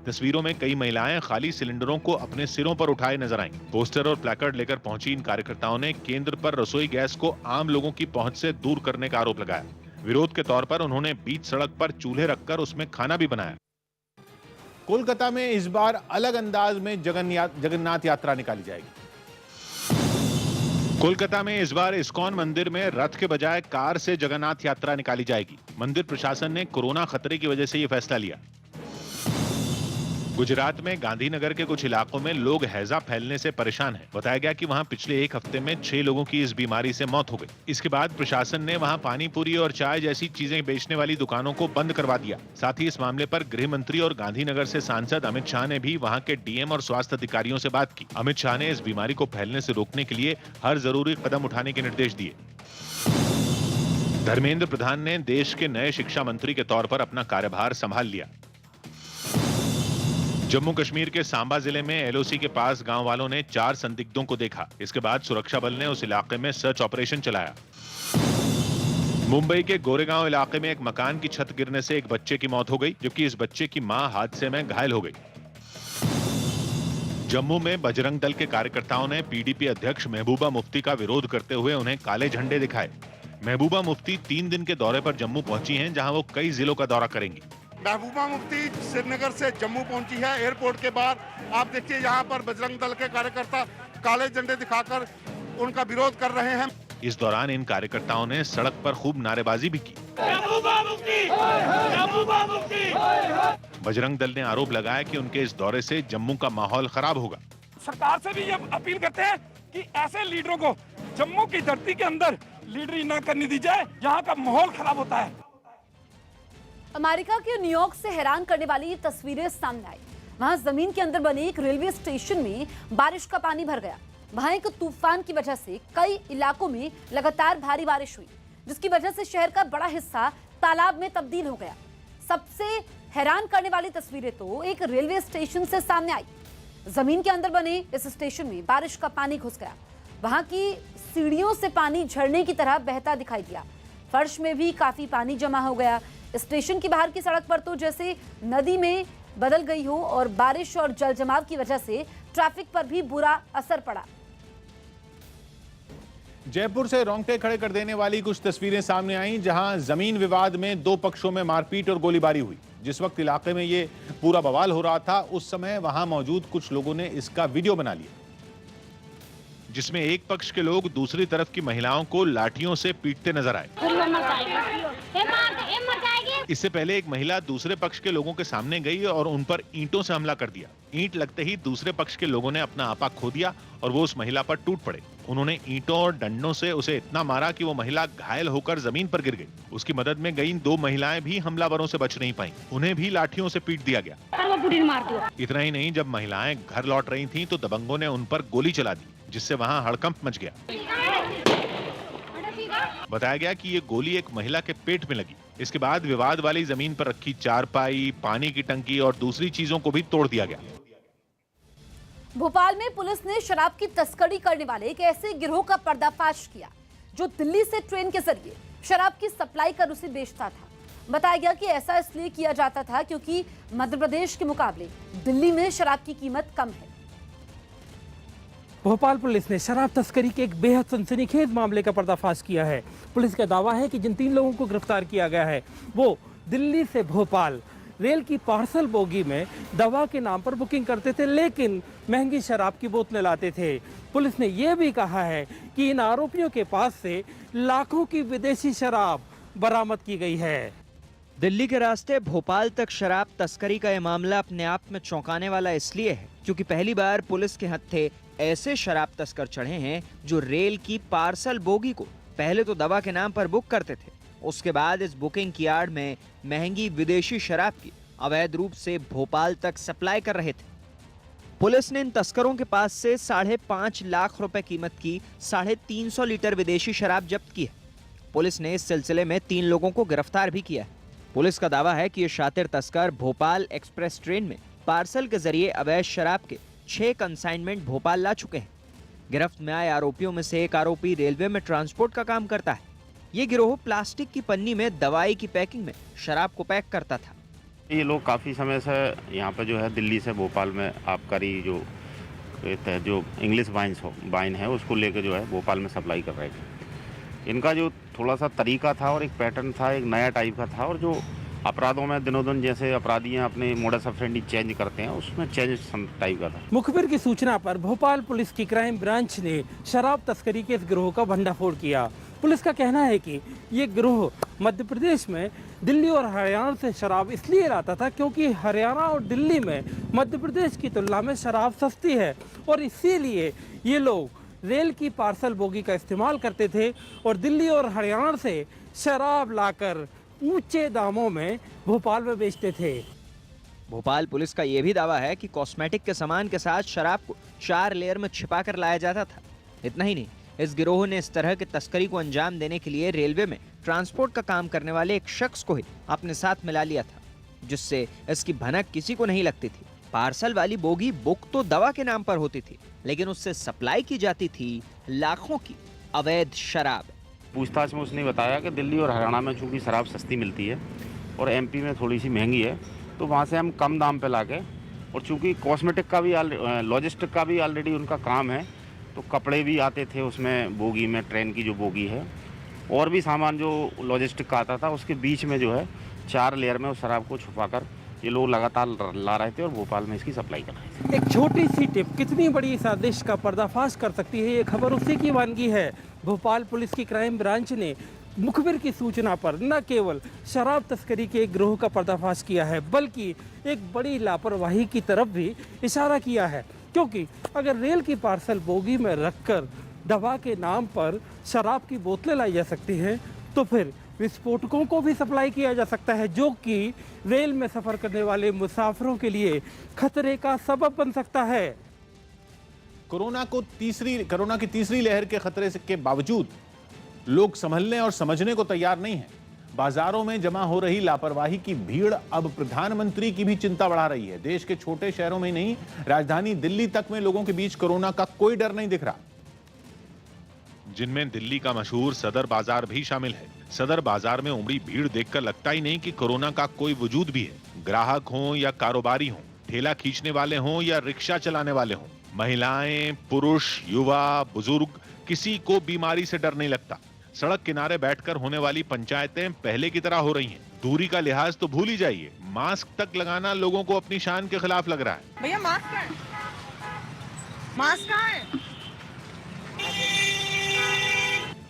तस्वीरों में कई महिलाएं खाली सिलेंडरों को अपने सिरों पर उठाए नजर आईं। पोस्टर और प्लैकार्ड लेकर पहुंची इन कार्यकर्ताओं ने केंद्र पर रसोई गैस को आम लोगों की पहुंच से दूर करने का आरोप लगाया। विरोध के तौर पर उन्होंने बीच सड़क पर चूल्हे रखकर उसमें खाना भी बनाया। कोलकाता में इस बार अलग अंदाज में जगन्नाथ यात्रा निकाली जाएगी। कोलकाता में इस बार इस्कॉन मंदिर में रथ के बजाय कार से जगन्नाथ यात्रा निकाली जाएगी। मंदिर प्रशासन ने कोरोना खतरे की वजह से यह फैसला लिया। गुजरात में गांधीनगर के कुछ इलाकों में लोग हैजा फैलने से परेशान हैं। बताया गया कि वहां पिछले 1 हफ्ते में 6 लोगों की इस बीमारी से मौत हो गई। इसके बाद प्रशासन ने वहां पानी पूरी और चाय जैसी चीजें बेचने वाली दुकानों को बंद करवा दिया। साथ ही इस मामले पर गृह मंत्री और गांधीनगर से सांसद अमित शाह ने भी वहां के डीएम और स्वास्थ्य अधिकारियों से बात की। अमित शाह ने इस बीमारी को फैलने से रोकने के लिए हर जरूरी कदम उठाने के निर्देश दिए। धर्मेंद्र प्रधान ने देश के नए शिक्षा मंत्री के तौर पर अपना कार्यभार संभाल लिया। जम्मू कश्मीर के सांबा जिले में एलओसी के पास गांव वालों ने 4 संदिग्धों को देखा। इसके बाद सुरक्षा बल ने उस इलाके में सर्च ऑपरेशन चलाया। मुंबई के गोरेगांव इलाके में एक मकान की छत गिरने से एक बच्चे की मौत हो गई, जबकि इस बच्चे की मां हादसे में घायल हो गई। जम्मू में बजरंग दल के कार्यकर्ताओं ने पीडीपी अध्यक्ष महबूबा मुफ्ती का विरोध करते हुए उन्हें काले झंडे दिखाए। महबूबा मुफ्ती 3 दिन के दौरे पर जम्मू पहुंची हैं, जहां वो कई जिलों का दौरा करेंगी। महबूबा मुफ्ती श्रीनगर से जम्मू पहुंची है। एयरपोर्ट के बाद आप देखिए यहाँ पर बजरंग दल के कार्यकर्ता काले झंडे दिखाकर उनका विरोध कर रहे हैं। इस दौरान इन कार्यकर्ताओं ने सड़क पर खूब नारेबाजी भी की। बजरंग दल ने आरोप लगाया कि उनके इस दौरे से जम्मू का माहौल खराब होगा। सरकार से भी ये अपील करते हैं कि ऐसे लीडरों को जम्मू की धरती के अंदर लीडरी न करने दी जाए, यहाँ का माहौल खराब होता है। अमेरिका के न्यूयॉर्क से हैरान करने वाली तस्वीरें सामने आई। वहां जमीन के अंदर बने एक रेलवे स्टेशन में बारिश का पानी भर गया। वहां एक तूफान की वजह से कई इलाकों में लगातार भारी बारिश हुई, जिसकी वजह से शहर का बड़ा हिस्सा तालाब में तब्दील हो गया। सबसे हैरान करने वाली तस्वीरें तो एक रेलवे स्टेशन से सामने आई। जमीन के अंदर बने इस स्टेशन में बारिश का पानी घुस गया। वहां की सीढ़ियों से पानी झरने की तरह बहता दिखाई दिया। फर्श में भी काफी पानी जमा हो गया। स्टेशन की बाहर की सड़क पर तो जैसे नदी में बदल गई हो और बारिश और जल जमाव की वजह से ट्रैफिक पर भी बुरा असर पड़ा। जयपुर से रोंगटे खड़े कर देने वाली कुछ तस्वीरें सामने आईं, जहां जमीन विवाद में 2 पक्षों में मारपीट और गोलीबारी हुई। जिस वक्त इलाके में ये पूरा बवाल हो रहा था, उस समय वहां मौजूद कुछ लोगों ने इसका वीडियो बना लिया, जिसमें एक पक्ष के लोग दूसरी तरफ की महिलाओं को लाठियों से पीटते नजर आए। इससे पहले एक महिला दूसरे पक्ष के लोगों के सामने गई और उन पर ईंटों से हमला कर दिया। ईंट लगते ही दूसरे पक्ष के लोगों ने अपना आपा खो दिया और वो उस महिला पर टूट पड़े। उन्होंने ईंटों और डंडों से उसे इतना मारा कि वो महिला घायल होकर जमीन पर गिर गई। उसकी मदद में गई 2 महिलाएं भी हमलावरों से बच नहीं पाईं। उन्हें भी लाठियों से पीट दिया गया। इतना ही नहीं, जब महिलाएं घर लौट रही थीं तो दबंगों ने उन पर गोली चला दी, जिससे वहां हड़कंप मच गया। बताया गया कि ये गोली एक महिला के पेट में लगी। इसके बाद विवाद वाली जमीन पर रखी चारपाई, पानी की टंकी और दूसरी चीजों को भी तोड़ दिया गया। भोपाल में पुलिस ने शराब की तस्करी करने वाले एक ऐसे गिरोह का पर्दाफाश किया जो दिल्ली से ट्रेन के जरिए शराब की सप्लाई कर उसे बेचता था। बताया गया कि ऐसा इसलिए किया जाता था क्योंकि मध्य प्रदेश के मुकाबले दिल्ली में शराब की कीमत कम है। भोपाल पुलिस ने शराब तस्करी के एक बेहद सनसनीखेज मामले का पर्दाफाश किया है। पुलिस का दावा है कि जिन 3 लोगों को गिरफ्तार किया गया है वो दिल्ली से भोपाल रेल की पार्सल बोगी में दवा के नाम पर बुकिंग करते थे, लेकिन महंगी शराब की बोतलें लाते थे। पुलिस ने यह भी कहा है कि इन आरोपियों के पास से लाखों की विदेशी शराब बरामद की गई है। दिल्ली के रास्ते भोपाल तक शराब तस्करी का यह मामला अपने आप में चौंकाने वाला इसलिए है क्योंकि पहली बार पुलिस के हत्थे ऐसे शराब तस्कर चढ़े हैं जो रेल की पार्सल बोगी को पहले तो दवा के नाम पर बुक करते थे, उसके बाद इस बुकिंग की आड़ में महंगी विदेशी शराब की अवैध रूप से भोपाल तक सप्लाई कर रहे थे। पुलिस ने इन तस्करों के पास से 5.5 लाख रुपए कीमत की 350 लीटर विदेशी शराब जब्त की है। पुलिस ने इस सिलसिले में 3 लोगों को गिरफ्तार भी किया है। पुलिस का दावा है कि ये शातिर तस्कर भोपाल एक्सप्रेस ट्रेन में पार्सल के जरिए अवैध शराब के 6 कंसाइनमेंट भोपाल ला चुके हैं। गिरफ्त में आए आरोपियों में से एक आरोपी रेलवे में ट्रांसपोर्ट का काम करता है। ये गिरोह प्लास्टिक की पन्नी में दवाई की पैकिंग में शराब को पैक करता था। ये लोग काफ़ी समय से यहाँ पर जो है दिल्ली से भोपाल में आबकारी जो इंग्लिश वाइन है उसको लेकर जो है भोपाल में सप्लाई कर रहे थे। इनका जो थोड़ा सा तरीका था और एक पैटर्न था, एक नया टाइप का था, और जो अपराधों में दिनों दिन जैसे अपराधी अपने मोडस ऑपरेंडी चेंज करते हैं उसमें चेंज टाइप का था। मुखबिर की सूचना पर भोपाल पुलिस की क्राइम ब्रांच ने शराब तस्करी के इस गिरोह का भंडाफोड़ किया। पुलिस का कहना है कि ये गिरोह मध्य प्रदेश में दिल्ली और हरियाणा से शराब इसलिए लाता था क्योंकि हरियाणा और दिल्ली में मध्य प्रदेश की तुलना में शराब सस्ती है और इसीलिए ये लोग रेल की पार्सल बोगी का इस्तेमाल करते थे और दिल्ली और हरियाणा से शराब लाकर ऊंचे दामों में भोपाल में बेचते थे। भोपाल पुलिस का यह भी दावा है कि कॉस्मेटिक के सामान के साथ शराब को 4 लेयर में छिपा कर लाया जाता था। इतना ही नहीं, इस गिरोह ने इस तरह के तस्करी को अंजाम देने के लिए रेलवे में ट्रांसपोर्ट का काम करने वाले एक शख्स को ही अपने साथ मिला लिया था, जिससे इसकी भनक किसी को नहीं लगती थी। पार्सल वाली बोगी बुक तो दवा के नाम पर होती थी, लेकिन उससे सप्लाई की जाती थी लाखों की अवैध शराब। पूछताछ में उसने बताया कि दिल्ली और हरियाणा में चूंकि शराब सस्ती मिलती है और एमपी में थोड़ी सी महंगी है, तो वहाँ से हम कम दाम पे लाके, और चूंकि कॉस्मेटिक का भी लॉजिस्टिक का भी ऑलरेडी उनका काम है, तो कपड़े भी आते थे उसमें बोगी में, ट्रेन की जो बोगी है, और भी सामान जो लॉजिस्टिक का आता था, उसके बीच में जो है 4 लेयर में उस शराब को छुपाकर ये लोग लगातार ला रहे थे और भोपाल में इसकी सप्लाई कर रहे थे। एक छोटी सी टिप कितनी बड़ी साजिश का पर्दाफाश कर सकती है, ये खबर उसी की वानगी है। भोपाल पुलिस की क्राइम ब्रांच ने मुखबिर की सूचना पर न केवल शराब तस्करी के एक गिरोह का पर्दाफाश किया है, बल्कि एक बड़ी लापरवाही की तरफ भी इशारा किया है। क्योंकि अगर रेल की पार्सल बोगी में रखकर दवा के नाम पर शराब की बोतलें लाई जा सकती हैं, तो फिर विस्फोटकों को भी सप्लाई किया जा सकता है, जो कि रेल में सफर करने वाले मुसाफिरों के लिए खतरे का सबब बन सकता है। कोरोना की तीसरी लहर के खतरे के बावजूद लोग संभलने और समझने को तैयार नहीं है। बाजारों में जमा हो रही लापरवाही की भीड़ अब प्रधानमंत्री की भी चिंता बढ़ा रही है। देश के छोटे शहरों में नहीं, राजधानी दिल्ली तक में लोगों के बीच कोरोना का कोई डर नहीं दिख रहा, जिनमें दिल्ली का मशहूर सदर बाजार भी शामिल है। सदर बाजार में उमड़ी भीड़ देखकर लगता ही नहीं कि कोरोना का कोई वजूद भी है। ग्राहक हों या कारोबारी हों, ठेला खींचने वाले हों या रिक्शा चलाने वाले हों, महिलाएं, पुरुष, युवा, बुजुर्ग, किसी को बीमारी से डर नहीं लगता। सड़क किनारे बैठकर होने वाली पंचायतें पहले की तरह हो रही हैं। दूरी का लिहाज तो भूल ही जाइए, मास्क तक लगाना लोगों को अपनी शान के खिलाफ लग रहा है। भैया मास्क है, मास्क कहाँ है?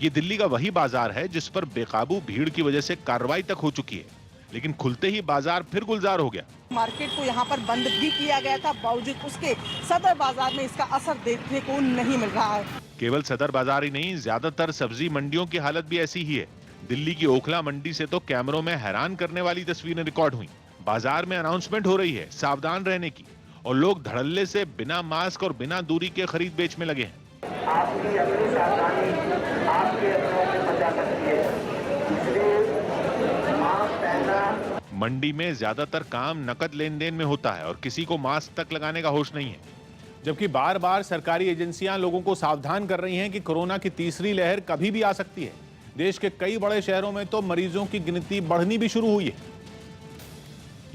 ये दिल्ली का वही बाजार है जिस पर बेकाबू भीड़ की वजह से कार्रवाई तक हो चुकी है, लेकिन खुलते ही बाजार फिर गुलजार हो गया। मार्केट को यहाँ पर बंद भी किया गया था, बावजूद उसके सदर बाजार में इसका असर देखने को नहीं मिल रहा है। केवल सदर बाजार ही नहीं, ज्यादातर सब्जी मंडियों की हालत भी ऐसी ही है। दिल्ली की ओखला मंडी से तो कैमरों में हैरान करने वाली तस्वीरें रिकॉर्ड हुई। बाजार में अनाउंसमेंट हो रही है सावधान रहने की, और लोग धड़ल्ले से बिना मास्क और बिना दूरी के खरीद बेच में लगे हैं। आपकी अपनी सावधानी आपके अपनों को बचा सकती है, इसलिए मास्क पहनना। मंडी में ज्यादातर काम नकद लेन देन में होता है और किसी को मास्क तक लगाने का होश नहीं है, जबकि बार बार सरकारी एजेंसियां लोगों को सावधान कर रही हैं कि कोरोना की तीसरी लहर कभी भी आ सकती है। देश के कई बड़े शहरों में तो मरीजों की गिनती बढ़नी भी शुरू हुई है,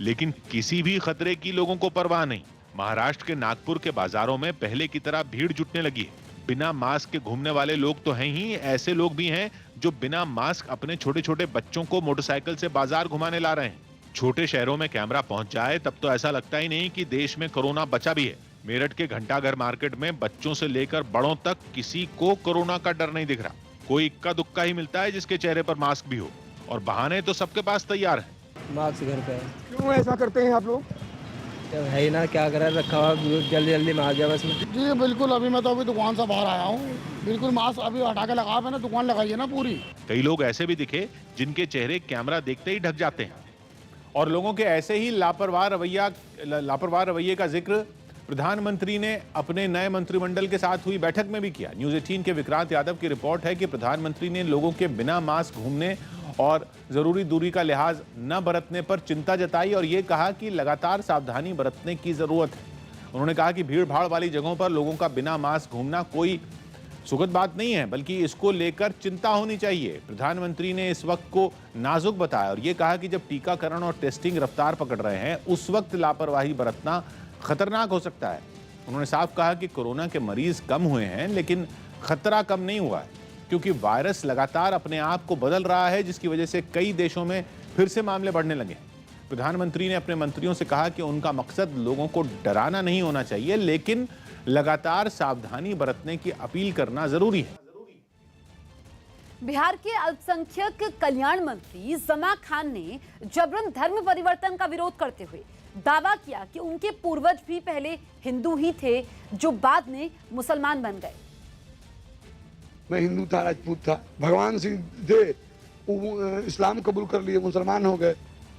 लेकिन किसी भी खतरे की लोगों को परवाह नहीं। महाराष्ट्र के नागपुर के बाजारों में पहले की तरह भीड़ जुटने लगी है। बिना मास्क के घूमने वाले लोग तो हैं ही, ऐसे लोग भी हैं जो बिना मास्क अपने छोटे छोटे बच्चों को मोटरसाइकिल से बाजार घुमाने ला रहे हैं। छोटे शहरों में कैमरा पहुंच जाए तब तो ऐसा लगता ही नहीं कि देश में कोरोना बचा भी है। मेरठ के घंटाघर मार्केट में बच्चों से लेकर बड़ों तक किसी को कोरोना का डर नहीं दिख रहा। कोई इक्का दुक्का ही मिलता है जिसके चेहरे पर मास्क भी हो, और बहाने तो सबके पास तैयार है। मास्क घर पे है। क्यों ऐसा करते हैं आप लोग? है ही ना, क्या करें, रखा हुआ जल्दी जल्दी में आ गया बस में। जी बिल्कुल, अभी मैं तो अभी दुकान से बाहर आया हूँ, बिल्कुल मास्क अभी हटा के लगा, मैंने दुकान लगाई है ना पूरी। कई लोग ऐसे भी दिखे जिनके चेहरे कैमरा देखते ही ढक जाते हैं। और लोगों के ऐसे ही लापरवाह रवैये का जिक्र प्रधानमंत्री ने अपने नए मंत्रिमंडल के साथ हुई बैठक में भी किया। न्यूज़ 18 के विक्रांत यादव की रिपोर्ट है कि प्रधानमंत्री ने लोगों के बिना मास्क घूमने और जरूरी दूरी का लिहाज न बरतने पर चिंता जताई और ये कहा कि लगातार सावधानी बरतने की जरूरत है। उन्होंने कहा कि भीड़ भाड़ वाली जगहों पर लोगों का बिना मास्क घूमना कोई सुखद बात नहीं है, बल्कि इसको लेकर चिंता होनी चाहिए। प्रधानमंत्री ने इस वक्त को नाजुक बताया और ये कहा कि जब टीकाकरण और टेस्टिंग रफ्तार पकड़ रहे हैं, उस वक्त लापरवाही बरतना खतरनाक हो सकता है। उन्होंने साफ कहा कि कोरोना के मरीज कम हुए हैं, लेकिन खतरा कम नहीं हुआ है, क्योंकि वायरस लगातार अपने आप को बदल रहा है, जिसकी वजह से कई देशों में फिर से मामले बढ़ने लगे हैं। प्रधानमंत्री ने अपने मंत्रियों से कहा कि उनका मकसद लोगों को डराना नहीं होना चाहिए, लेकिन लगातार सावधानी बरतने की अपील करना जरूरी है। बिहार के अल्पसंख्यक कल्याण मंत्री जमा खान ने जबरन धर्म परिवर्तन का विरोध करते हुए दावा किया कि उनके पूर्वज भी पहले हिंदू ही थे, जो बाद में मुसलमान बन गए। मैं हिंदू था, राजपूत था, भगवान सिंह थे, इस्लाम कबूल कर लिए, मुसलमान हो गए,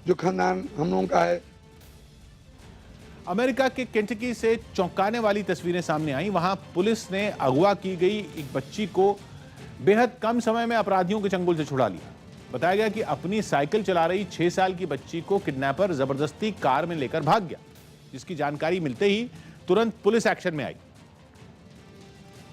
जो खानदान हम लोगों का है। अमेरिका के केंटकी से चौंकाने वाली तस्वीरें सामने आई। वहां पुलिस ने अगवा की गई एक बच्ची को बेहद कम समय में अपराधियों के चंगुल से छुड़ा लिया। बताया गया कि अपनी साइकिल चला रही 6 साल की बच्ची को किडनैपर जबरदस्ती कार में लेकर भाग गया, जिसकी जानकारी मिलते ही तुरंत पुलिस एक्शन में आई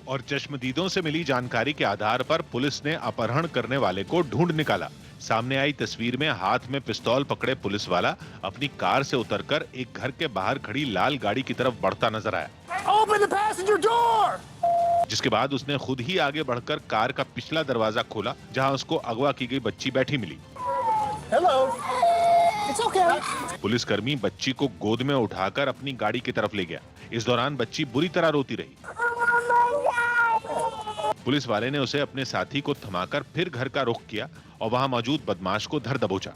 और चश्मदीदों से मिली जानकारी के आधार पर पुलिस ने अपहरण करने वाले को ढूंढ निकाला। सामने आई तस्वीर में हाथ में पिस्तौल पकड़े पुलिस वाला अपनी कार से उतरकर एक घर के बाहर खड़ी लाल गाड़ी की तरफ बढ़ता नजर आया, जिसके बाद उसने खुद ही आगे बढ़कर कार का पिछला दरवाजा खोला, जहां उसको अगवा की गई बच्ची बैठी मिली। पुलिसकर्मी बच्ची को गोद में उठाकर अपनी गाड़ी की तरफ ले गया। इस दौरान बच्ची बुरी तरह रोती रही। पुलिस वाले ने उसे अपने साथी को थमाकर फिर घर का रुख किया और वहां मौजूद बदमाश को धर दबोचा।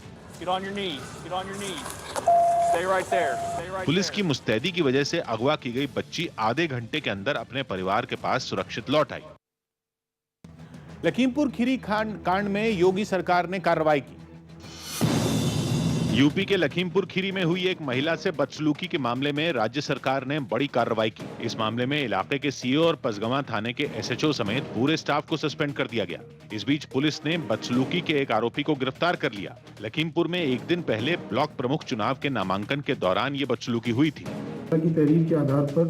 पुलिस की मुस्तैदी की वजह से अगवा की गई बच्ची आधे घंटे के अंदर अपने परिवार के पास सुरक्षित लौट आई। लखीमपुर खीरी कांड में योगी सरकार ने कार्रवाई की। यूपी के लखीमपुर खीरी में हुई एक महिला से बदसलूकी के मामले में राज्य सरकार ने बड़ी कार्रवाई की। इस मामले में इलाके के सीओ और पसगवां थाने के एसएचओ समेत पूरे स्टाफ को सस्पेंड कर दिया गया। इस बीच पुलिस ने बदसलूकी के एक आरोपी को गिरफ्तार कर लिया। लखीमपुर में एक दिन पहले ब्लॉक प्रमुख चुनाव के नामांकन के दौरान ये बदसलूकी हुई थी। की तहरीर के आधार पर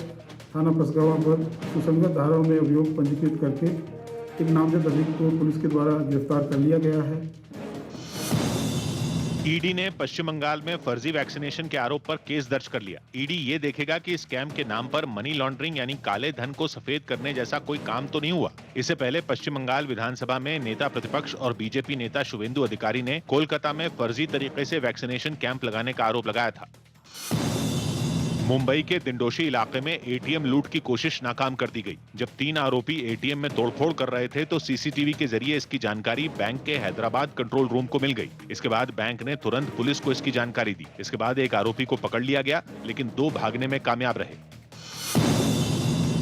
थाना पसगवां पर सुसंगत धाराओं में अभियोग पंजीकृत करके एक नामजद अभियुक्त को पुलिस के द्वारा गिरफ्तार कर लिया गया है। ईडी ने पश्चिम बंगाल में फर्जी वैक्सीनेशन के आरोप पर केस दर्ज कर लिया। ईडी ये देखेगा कि स्कैम के नाम पर मनी लॉन्ड्रिंग यानी काले धन को सफेद करने जैसा कोई काम तो नहीं हुआ। इससे पहले पश्चिम बंगाल विधानसभा में नेता प्रतिपक्ष और बीजेपी नेता शुवेंदु अधिकारी ने कोलकाता में फर्जी तरीके से वैक्सीनेशन कैंप लगाने का आरोप लगाया था। मुंबई के दिंडोशी इलाके में एटीएम लूट की कोशिश नाकाम कर दी गई। जब 3 आरोपी एटीएम में तोड़फोड़ कर रहे थे तो सीसीटीवी के जरिए इसकी जानकारी बैंक के हैदराबाद कंट्रोल रूम को मिल गई। इसके बाद बैंक ने तुरंत पुलिस को इसकी जानकारी दी। इसके बाद एक आरोपी को पकड़ लिया गया, लेकिन 2 भागने में कामयाब रहे।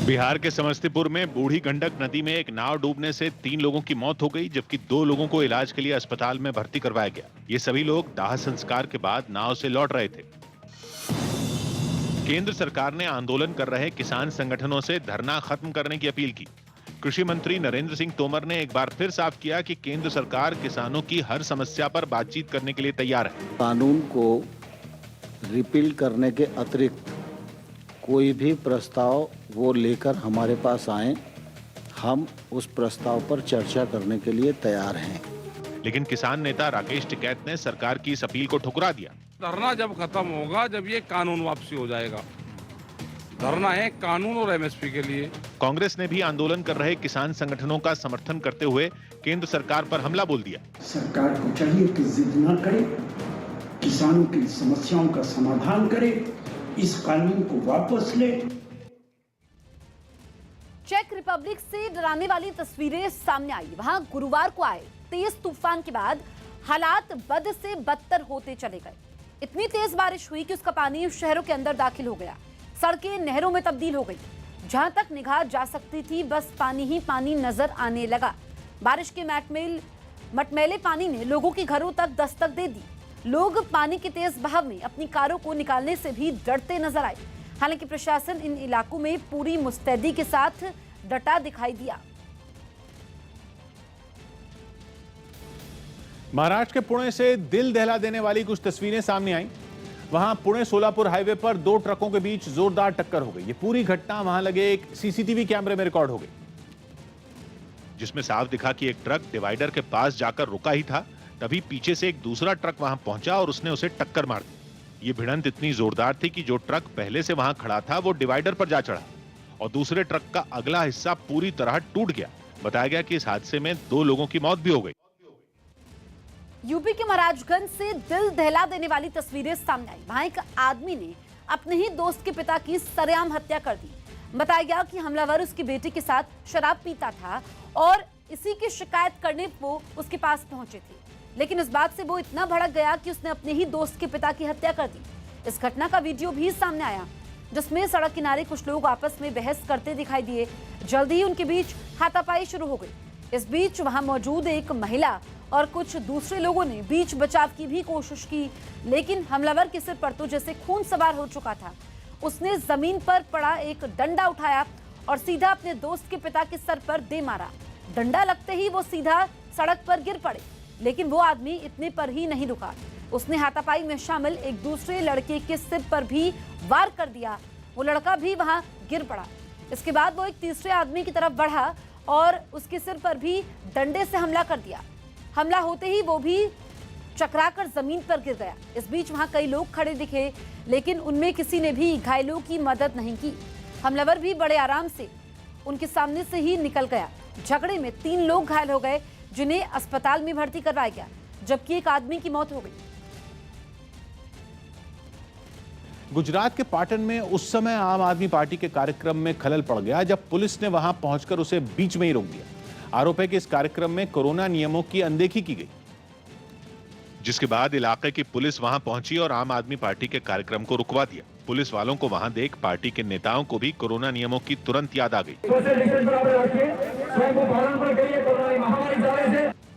बिहार के समस्तीपुर में बूढ़ी गंडक नदी में एक नाव डूबने से 3 लोगों की मौत हो गई, जबकि 2 लोगों को इलाज के लिए अस्पताल में भर्ती करवाया गया। ये सभी लोग दाह संस्कार के बाद नाव से लौट रहे थे। केंद्र सरकार ने आंदोलन कर रहे किसान संगठनों से धरना खत्म करने की अपील की। कृषि मंत्री नरेंद्र सिंह तोमर ने एक बार फिर साफ किया कि केंद्र सरकार किसानों की हर समस्या पर बातचीत करने के लिए तैयार है। कानून को रिपील करने के अतिरिक्त कोई भी प्रस्ताव वो लेकर हमारे पास आए, हम उस प्रस्ताव पर चर्चा करने के लिए तैयार हैं। लेकिन किसान नेता राकेश टिकैत ने सरकार की इस अपील को ठुकरा दिया। धरना जब खत्म होगा, जब ये कानून वापसी हो जाएगा। धरना है कानून और एमएसपी के लिए। कांग्रेस ने भी आंदोलन कर रहे किसान संगठनों का समर्थन करते हुए केंद्र सरकार पर हमला बोल दिया। सरकार को चाहिए कि जिद न करे, किसानों की समस्याओं का समाधान करे, इस कानून को वापस ले। चेक रिपब्लिक से डराने वाली तस्वीरें सामने आई। वहां गुरुवार को आए तेज तूफान के बाद हालात बद से बदतर होते चले गए। इतनी तेज बारिश हुई कि उसका पानी शहरों के अंदर दाखिल हो गया। सड़कें नहरों में तब्दील हो गई। जहां तक निगाह जा सकती थी बस पानी ही पानी नजर आने लगा। बारिश के मटमैले पानी ने लोगों के घरों तक दस्तक दे दी। लोग पानी के तेज बहाव में अपनी कारों को निकालने से भी डरते नजर आए। हालांकि प्रशासन इन इलाकों में पूरी मुस्तैदी के साथ डटा दिखाई दिया। महाराष्ट्र के पुणे से दिल दहला देने वाली कुछ तस्वीरें सामने आई। वहां पुणे सोलापुर हाईवे पर 2 ट्रकों के बीच जोरदार टक्कर हो गई। ये पूरी घटना वहां लगे एक सीसीटीवी कैमरे में रिकॉर्ड हो गई, जिसमें साफ दिखा कि एक ट्रक डिवाइडर के पास जाकर रुका ही था, तभी पीछे से एक दूसरा ट्रक वहां पहुंचा और उसने उसे टक्कर मार दी। ये भिड़ंत इतनी जोरदार थी कि जो ट्रक पहले से वहां खड़ा था वो डिवाइडर पर जा चढ़ा और दूसरे ट्रक का अगला हिस्सा पूरी तरह टूट गया। बताया गया कि इस हादसे में 2 लोगों की मौत भी हो गई। यूपी के महाराजगंज से दिल दहला देने वाली तस्वीरें सामने आई। वहां एक आदमी ने अपने ही दोस्त के पिता की सरेआम हत्या कर दी। बताया गया कि हमलावर उसकी बेटी के साथ शराब पीता था और इसी की शिकायत करने वो उसके पास पहुंचे थे, लेकिन इस बात से वो इतना भड़क गया कि उसने अपने ही दोस्त के पिता की हत्या कर दी। इस घटना का वीडियो भी सामने आया, जिसमें सड़क किनारे कुछ लोग आपस में बहस करते दिखाई दिए। जल्दी ही उनके बीच हाथापाई शुरू हो गई। इस बीच वहां मौजूद एक महिला और कुछ दूसरे लोगों ने बीच बचाव की भी कोशिश की, लेकिन हमलावर के सिर पर तो जैसे खून सवार हो चुका था उसने जमीन पर पड़ा एक डंडा उठाया और सीधा अपने दोस्त के पिता के सर पर दे मारा। डंडा लगते ही वो सीधा सड़क पर गिर पड़े, लेकिन वो आदमी इतने पर ही नहीं रुका। उसने हाथापाई में शामिल एक दूसरे लड़के के सिर पर भी वार कर दिया। वो लड़का भी वहां गिर पड़ा। इसके बाद वो एक तीसरे आदमी की तरफ बढ़ा और उसके सिर पर भी डंडे से हमला कर दिया। हमला होते ही वो भी चकराकर जमीन पर गिर गया। इस बीच वहां कई लोग खड़े दिखे, लेकिन उनमें किसी ने भी घायलों की मदद नहीं की। हमलावर भी बड़े आराम से उनके सामने से ही निकल गया। झगड़े में 3 लोग घायल हो गए, जिन्हें अस्पताल में भर्ती करवाया गया, जबकि एक आदमी की मौत हो गई। गुजरात के पाटन में उस समय आम आदमी पार्टी के कार्यक्रम में खलल पड़ गया जब पुलिस ने वहां पहुंचकर उसे बीच में ही रोक दिया। आरोप है कि इस कार्यक्रम में कोरोना नियमों की अनदेखी की गई, जिसके बाद इलाके की पुलिस वहां पहुंची और आम आदमी पार्टी के कार्यक्रम को रुकवा दिया। पुलिस वालों को वहां देख पार्टी के नेताओं को भी कोरोना नियमों की तुरंत याद आ गई।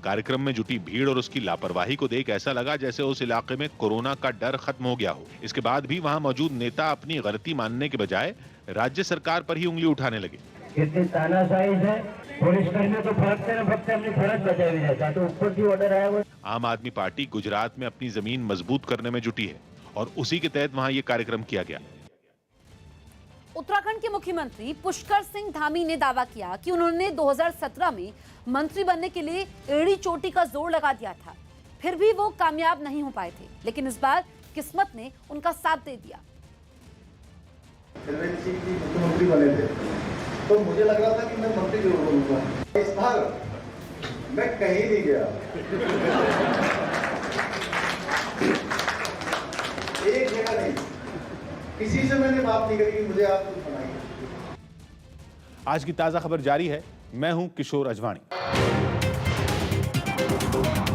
कार्यक्रम में जुटी भीड़ और उसकी लापरवाही को देख ऐसा लगा जैसे उस इलाके में कोरोना का डर खत्म हो गया हो। इसके बाद भी वहां मौजूद नेता अपनी गलती मानने के बजाय राज्य सरकार पर ही उंगली उठाने लगे। कितनी तानाशाही है, पुलिस कर्मियों को फर्क अपनी फर्ज बचाए हुए रहता है, तो ऊपर की ऑर्डर आया वो। आम आदमी पार्टी गुजरात में अपनी जमीन मजबूत करने में जुटी है और उसी के तहत वहां ये कार्यक्रम किया गया। उत्तराखंड के मुख्यमंत्री पुष्कर सिंह धामी ने दावा किया कि उन्होंने 2017 में मंत्री बनने के लिए एड़ी चोटी का जोर लगा दिया था, फिर भी वो कामयाब नहीं हो पाए थे। लेकिन इस बार किस्मत ने उनका साथ दे दिया। मुख्यमंत्री बने थे तो मुझे लग रहा था कि मैं मंत्री जरूर बनूंगा। इस बार मैं कहीं नहीं गया, एक जगह नहीं, किसी से मैंने बात नहीं करी कि मुझे आप कुछ बनाइए। आज की ताजा खबर जारी है। मैं हूं किशोर अजवाणी।